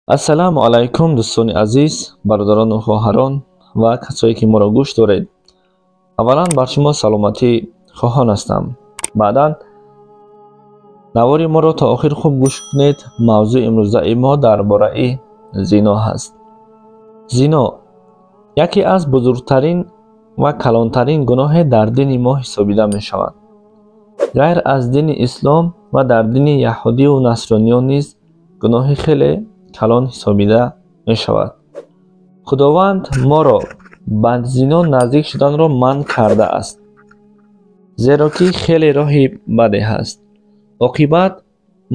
ассалому алайкум дӯстони азиз, бародарону хоҳарон ва касое ки моро гӯш доред. аввалан бар шумо саломатӣ хоҳон ҳастам. баъдан навори моро то охир хуб гӯш кунед. мавзӯи имрӯзаи мо дар бораи зино ҳаст. зино яке аз бузургтарин ва калонтарин гуноҳе дар дини мо ҳисобида мешавад. гайр аз дини ислом ва дар дини яҳудию насрониён низ гуноҳи хеле калон ҳисобида мешавад. худованд моро ба зино наздик шуданро манъ кардааст, зеро ки хеле роҳи баде ҳаст. оқибат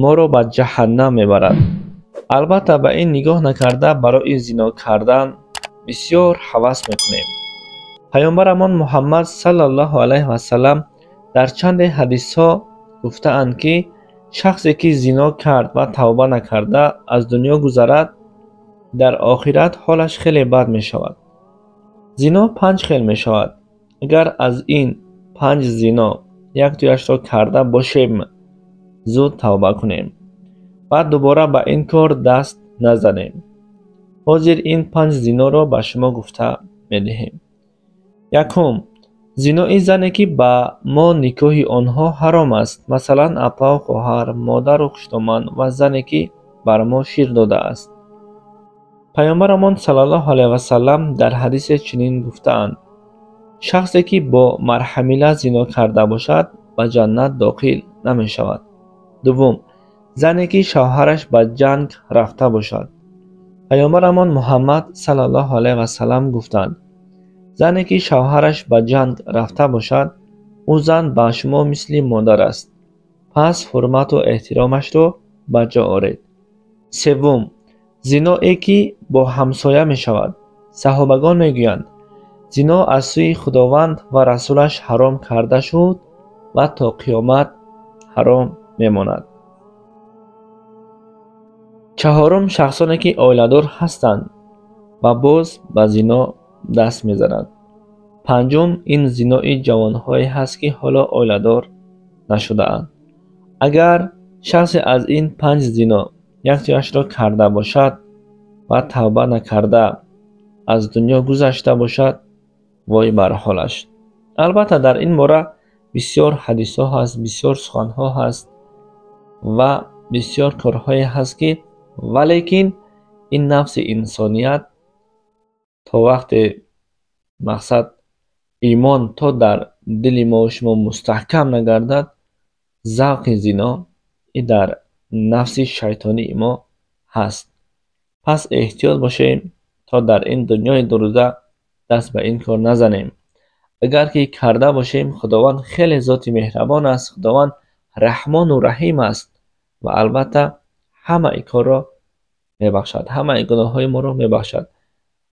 моро ба ҷаҳаннам мебарад. албатта ба ин нигоҳ накарда барои зино кардан бисёр ҳавас мекунем. пайғамбарамон муҳаммад саллаллоҳу алайҳи васалам дар чанде ҳадисҳо гуфтаанд ки шахсе ки зино кард ва тавба накарда аз дунё гузарад, дар охират ҳолаш хеле бад мешавад. зино 5 хел мешавад. агар аз ин 5 зино яктояшро карда бошем, зуд тавба кунем. баъд дубора ба ин кор даст назанем. ҳозир ин 5 зиноро ба шумо гуфта медиҳем. якум, зинои зане ки ба мо никоҳи онҳо ҳаром аст, масалан апа, хоҳар, модару хуштоманд ва зане ки бар мо шир додааст. пайғамбарамон саллаллоҳу алайҳи васалам дар ҳадисе чунин гуфтаанд: шахсе ки бо марҳамила зино карда бошад, ба ҷаннат дохил намешавад. дуввум, зане ки шавҳараш ба ҷанг рафта бошад. пайғамбарамон муҳаммад саллаллоҳу алайҳи васалам гуфтанд: зане ки шавҳараш ба ҷанг рафта бошад, ӯ зан ба шумо мисли модар аст. пас ҳурмату эҳтиромашро ба ҷо оред. севум, зиное ки бо ҳамсоя мешавад. саҳобагон мегӯянд: зино аз сӯи худованд ва расулаш ҳаром карда шуд ва то қиёмат ҳаром мемонад. чаҳорум, шахсоне ки оиладор ҳастанд ва боз ба зино даст мезананд. панҷум, ин зинои ҷавонҳое ҳаст ки ҳоло оиладор нашудаанд. агар шахсе аз ин 5 зино яктояшро карда бошад ва тавба накарда аз дунё гузашта бошад, вой бар ҳолаш. албатта дар ин бора бисёр ҳадисҳо ҳаст, бисёр суханҳо ҳаст ва бисёр корҳое ҳаст ки валекин ин нафси инсоният то вақте мақсад имон то дар дили мо шумо мустаҳкам нагардад, завқи зино и дар нафси шайтонии мо ҳаст. пас эҳтиёт бошем то дар ин дунёи дурӯза даст ба ин кор назанем. агар ки карда бошем, худованд хеле зоти меҳрабон аст, худованд раҳмону раҳим аст ва албатта ҳамаи корро мебахшад, ҳамаи гуноҳҳои моро мебахшад.